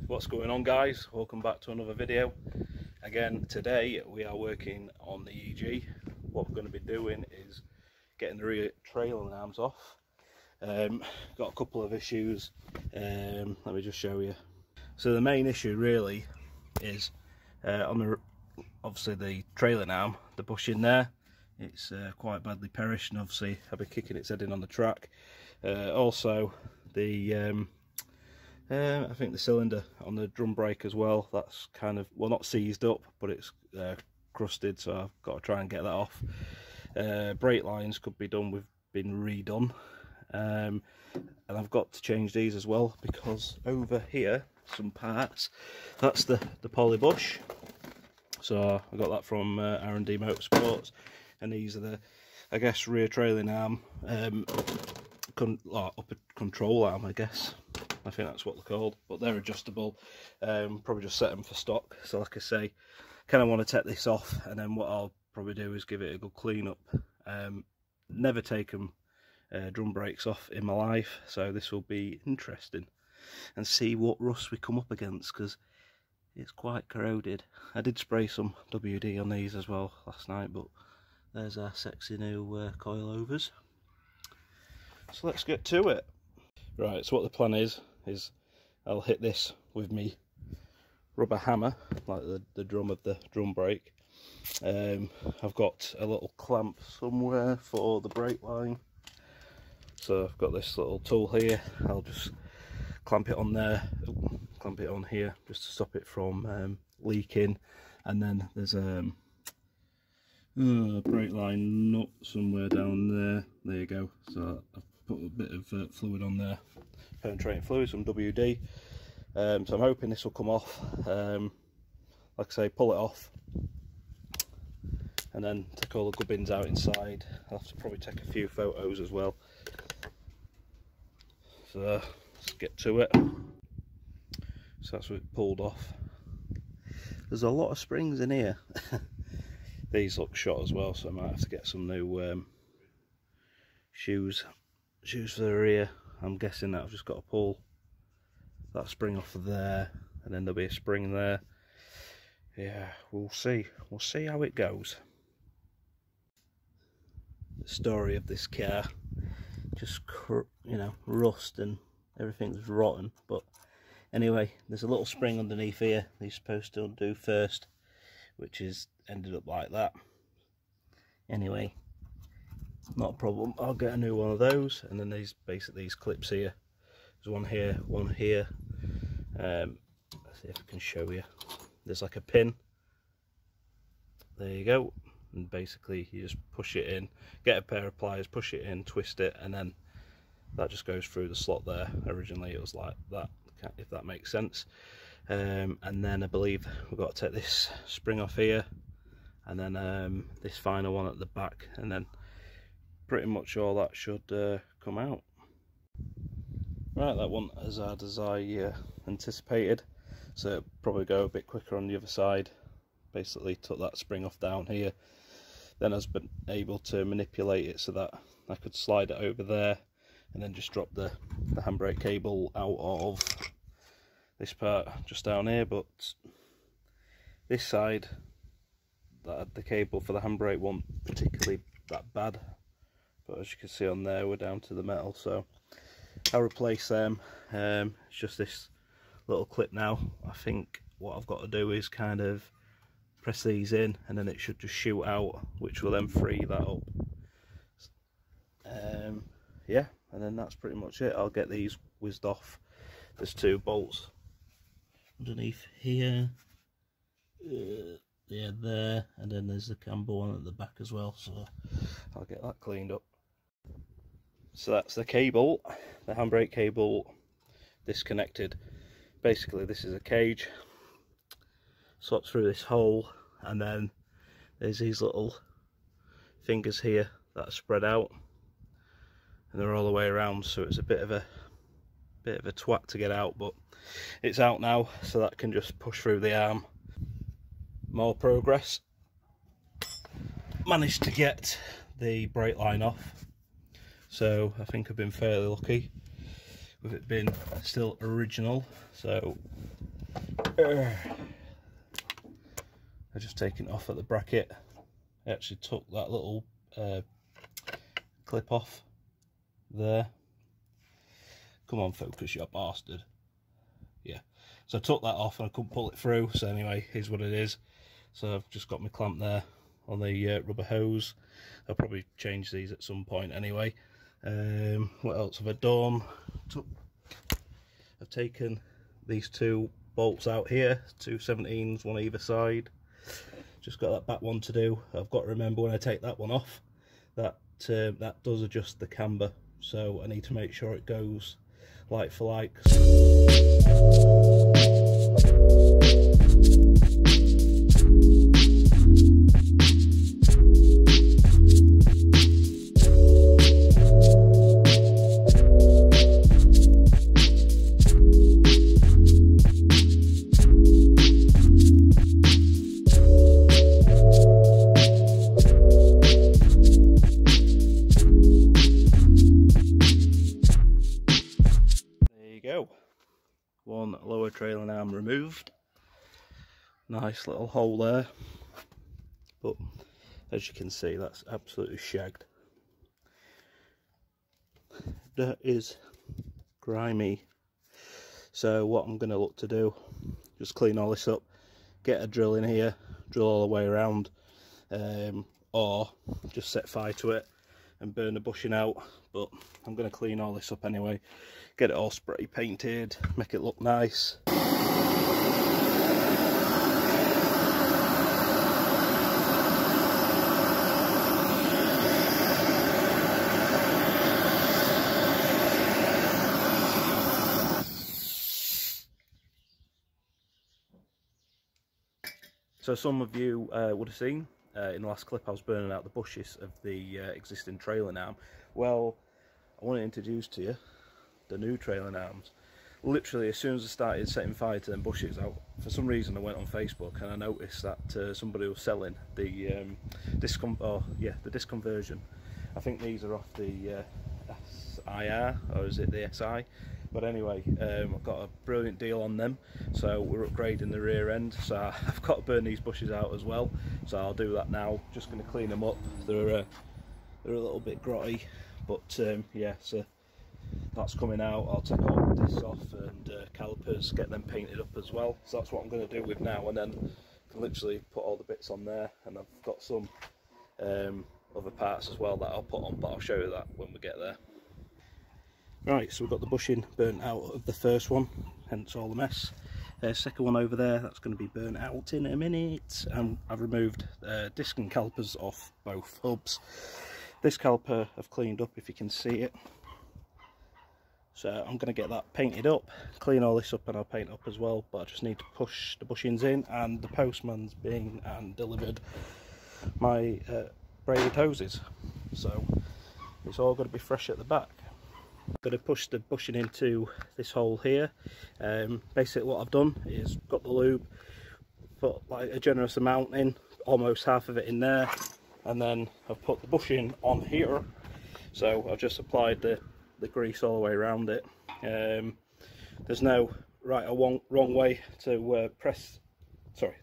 What's going on, guys? Welcome back to another video. Again, today we are working on the EG. What we're going to be doing is getting the rear trailing arms off. Got a couple of issues. Let me just show you. So the main issue really is on the obviously the trailing arm, the bushing there. It's quite badly perished, and obviously I'll be kicking its head in on the track. Also the I think the cylinder on the drum brake as well, that's kind of, well, not seized up, but it's crusted, so I've got to try and get that off. Brake lines could be done with been redone, and I've got to change these as well, because over here some parts, that's the poly bush, so I got that from R&D Motorsports, and these are the, I guess, rear trailing arm, upper control arm, I guess. I think that's what they're called, but they're adjustable. Probably just set them for stock. So like I say, kind of want to take this off, and then what I'll probably do is give it a good clean up. Never taken drum brakes off in my life, so this will be interesting, and see what rust we come up against, because it's quite corroded. I did spray some WD on these as well last night, but there's our sexy new coilovers. So let's get to it. Right, so what the plan is I'll hit this with me rubber hammer, like the drum of the drum brake. I've got a little clamp somewhere for the brake line, so I've got this little tool here. I'll just clamp it on there, clamp it on here, just to stop it from leaking. And then there's a brake line nut somewhere down there. There you go. So I've put a bit of fluid on there, penetrating fluid, some WD. So I'm hoping this will come off. Like I say, pull it off, and then take all the gubbins out inside. I'll have to probably take a few photos as well. So let's get to it. So that's what it pulled off. There's a lot of springs in here. These look shot as well, so I might have to get some new shoes for the rear. I'm guessing that I've just got to pull that spring off of there, and then there'll be a spring there. Yeah, we'll see how it goes. The story of this car, just, you know, rust and everything's rotten. But anyway, there's a little spring underneath here that you're supposed to undo first, which is ended up like that. Anyway, not a problem, I'll get a new one of those. And then these, basically these clips here, there's one here, one here. Let's see if I can show you. There's like a pin, there you go, and basically you just push it in, get a pair of pliers, push it in, twist it, and then that just goes through the slot there. Originally it was like that, if that makes sense. And then I believe we've got to take this spring off here, and then this final one at the back, and then pretty much all that should come out. Right, that one as hard as I anticipated, so it'll probably go a bit quicker on the other side. Basically took that spring off down here, then I've been able to manipulate it so that I could slide it over there, and then just drop the handbrake cable out of this part just down here. But this side, the cable for the handbrake wasn't particularly that bad, but as you can see on there, we're down to the metal, so I'll replace them. It's just this little clip now. I think what I've got to do is kind of press these in, and then it should just shoot out, which will then free that up. Yeah, and then that's pretty much it. I'll get these whizzed off. There's two bolts underneath here, yeah, there, and then there's the camber one at the back as well, so I'll get that cleaned up. So that's the cable, the handbrake cable disconnected. Basically this is a cage, slots through this hole, and then there's these little fingers here that are spread out, and they're all the way around, so it's a bit of a twat to get out, but it's out now, so that can just push through the arm. More progress. Managed to get the brake line off, so I think I've been fairly lucky with it being still original. So I've just taken it off at the bracket. I actually took that little clip off there. Come on, focus, you bastard. Yeah, so I took that off and I couldn't pull it through, so anyway, here's what it is. So I've just got my clamp there on the rubber hose. I'll probably change these at some point anyway. What else have I done? I've taken these two bolts out here, two 17s, one either side. Just got that back one to do. I've got to remember when I take that one off that that does adjust the camber, so I need to make sure it goes like for like. One lower trailing arm removed. Nice little hole there, but as you can see, that's absolutely shagged. That is grimy. So what I'm going to look to do, just clean all this up, get a drill in here, drill all the way around, or just set fire to it and burn the bushing out. But I'm going to clean all this up anyway, get it all spray painted, make it look nice. So some of you would have seen in the last clip I was burning out the bushes of the existing trailing arm. Well, I want to introduce to you the new trailing arms. Literally as soon as I started setting fire to them bushes, for some reason I went on Facebook and I noticed that somebody was selling the disc conversion. I think these are off the SIR, or is it the SI? But anyway, I've got a brilliant deal on them, so we're upgrading the rear end, so I've got to burn these bushes out as well, so I'll do that now. Just going to clean them up. They're a little bit grotty, but yeah, so that's coming out. I'll take all the discs off and calipers, get them painted up as well, so that's what I'm going to do with now, and then I can literally put all the bits on there, and I've got some other parts as well that I'll put on, but I'll show you that when we get there. Right, so we've got the bushing burnt out of the first one, hence all the mess. Second one over there, that's going to be burnt out in a minute. I've removed disc and calipers off both hubs. This caliper I've cleaned up, if you can see it. So I'm going to get that painted up, clean all this up, and I'll paint up as well. But I just need to push the bushings in, and the postman's been and delivered my braided hoses. So it's all going to be fresh at the back. Got to push the bushing into this hole here. Basically what I've done is got the lube, put like a generous amount in, almost half of it in there, and then I've put the bushing on here. So I've just applied the grease all the way around it. There's no right or wrong way to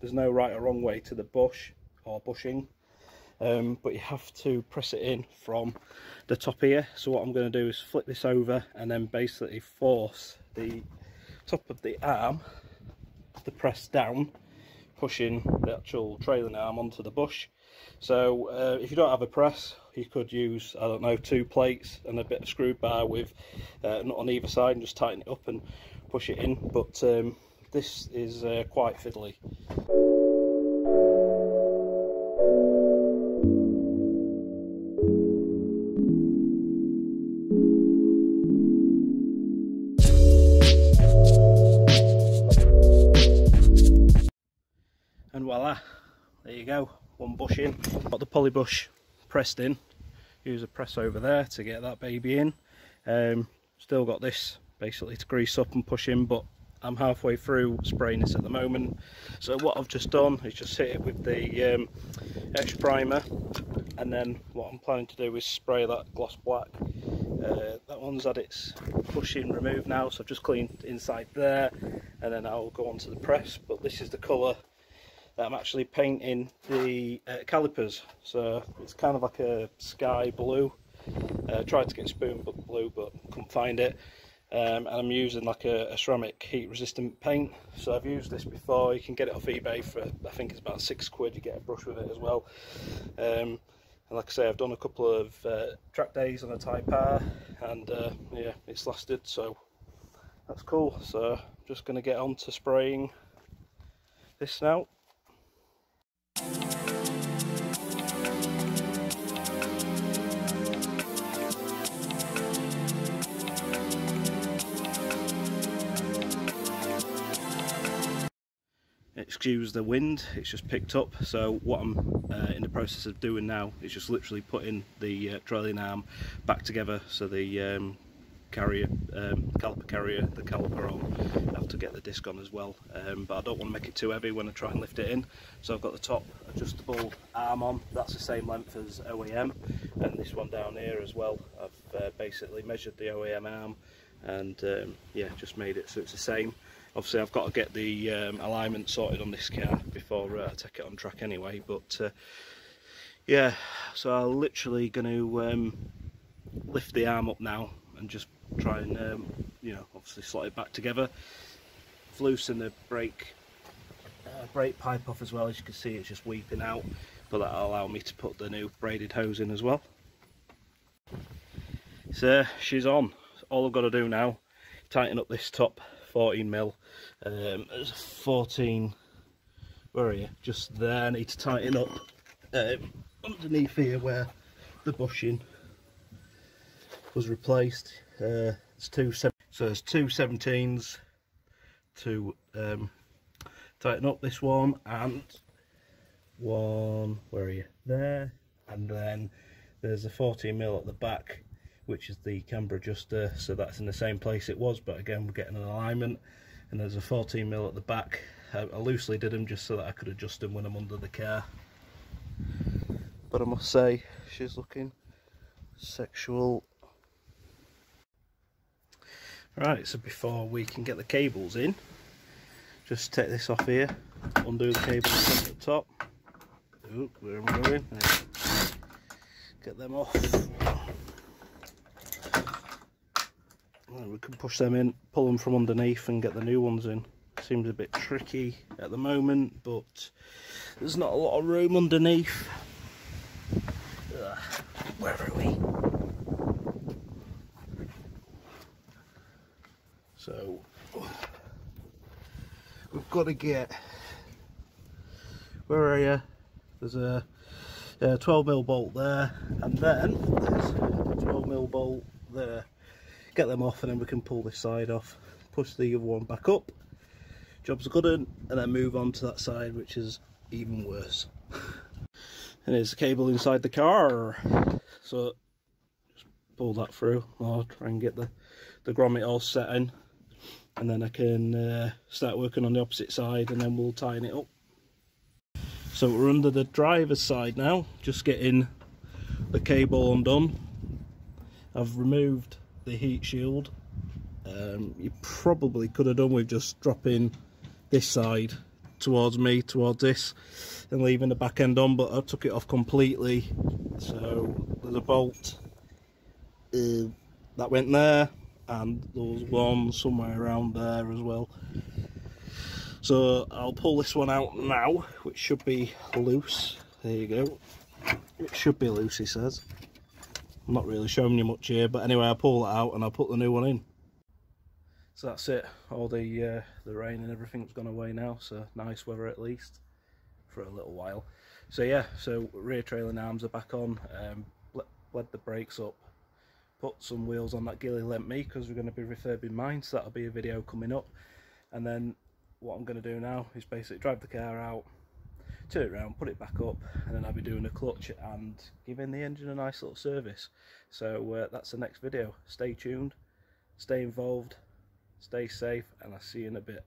there's no right or wrong way to the bush or bushing. But you have to press it in from the top here. So what I'm going to do is flip this over and then basically force the top of the arm to press down, pushing the actual trailing arm onto the bush. So if you don't have a press, you could use, I don't know, 2 plates and a bit of screw bar with a nut on either side and just tighten it up and push it in. But this is quite fiddly. And voila, there you go, one bush in. Got the poly bush pressed in, use a press over there to get that baby in. Still got this basically to grease up and push in, but I'm halfway through spraying this at the moment. So what I've just done is just hit it with the extra primer, and then what I'm planning to do is spray that gloss black. That one's had its bushing removed now, so I've just cleaned inside there, and then I'll go on to the press. But this is the colour that I'm actually painting the calipers, so it's kind of like a sky blue. Tried to get spoon blue but couldn't find it, and I'm using like a ceramic heat resistant paint. So I've used this before. You can get it off eBay for, I think it's about £6. You get a brush with it as well. And like I say, I've done a couple of track days on a Type R, and yeah, it's lasted, so that's cool. So I'm just going to get on to spraying this now. Excuse the wind, it's just picked up. So what I'm in the process of doing now is just literally putting the trailing arm back together, so the carrier, caliper carrier, the caliper on. I have to get the disc on as well, but I don't want to make it too heavy when I try and lift it in. So I've got the top adjustable arm on, that's the same length as OEM, and this one down here as well. I've basically measured the OEM arm and yeah, just made it so it's the same. Obviously I've got to get the alignment sorted on this car before I take it on track anyway, but yeah, so I'm literally going to lift the arm up now and just try and you know, obviously slot it back together. Loosen the brake pipe off as well. As you can see, it's just weeping out, but that'll allow me to put the new braided hose in as well. So she's on. All I've got to do now, tighten up this top 14mm. There's a 14, where are you? Just there. I need to tighten up underneath here where the bushing was replaced. It's so there's two 17s to tighten up this one, and one, where are you? There. And then there's a 14mm at the back, which is the Camber Adjuster, so that's in the same place it was, but again we're getting an alignment. And there's a 14mm at the back. I loosely did them just so that I could adjust them when I'm under the car. But I must say, she's looking sexual. Right, so before we can get the cables in, just take this off here, undo the cables at the top. Ooh, where am I going? Get them off. We can push them in, pull them from underneath and get the new ones in. Seems a bit tricky at the moment, but there's not a lot of room underneath. Where are we? So we've got to get, where are you? There's a 12mm bolt there, and then there's a 12mm bolt there. Get them off, and then we can pull this side off, push the other one back up, job's good, and then move on to that side, which is even worse. And there's the cable inside the car, so just pull that through. I'll try and get the grommet all set in, and then I can start working on the opposite side, and then we'll tighten it up. So we're under the driver's side now, just getting the cable undone. I've removed the heat shield. You probably could have done with just dropping this side towards me, towards this, and leaving the back end on, but I took it off completely. So there's a bolt that went there, and there's one somewhere around there as well. So I'll pull this one out now, which should be loose. There you go. It should be loose, he says. I'm not really showing you much here, but anyway, I'll pull it out and I'll put the new one in. So that's it. All the rain and everything's gone away now, so nice weather at least for a little while. So yeah, so rear trailing arms are back on. Bled the brakes up, put some wheels on that Gilly lent me because we're going to be refurbing mine, so that'll be a video coming up. And then what I'm going to do now is basically drive the car out, turn it around, put it back up, and then I'll be doing a clutch and giving the engine a nice little service. So that's the next video. Stay tuned, stay involved, stay safe, and I'll see you in a bit.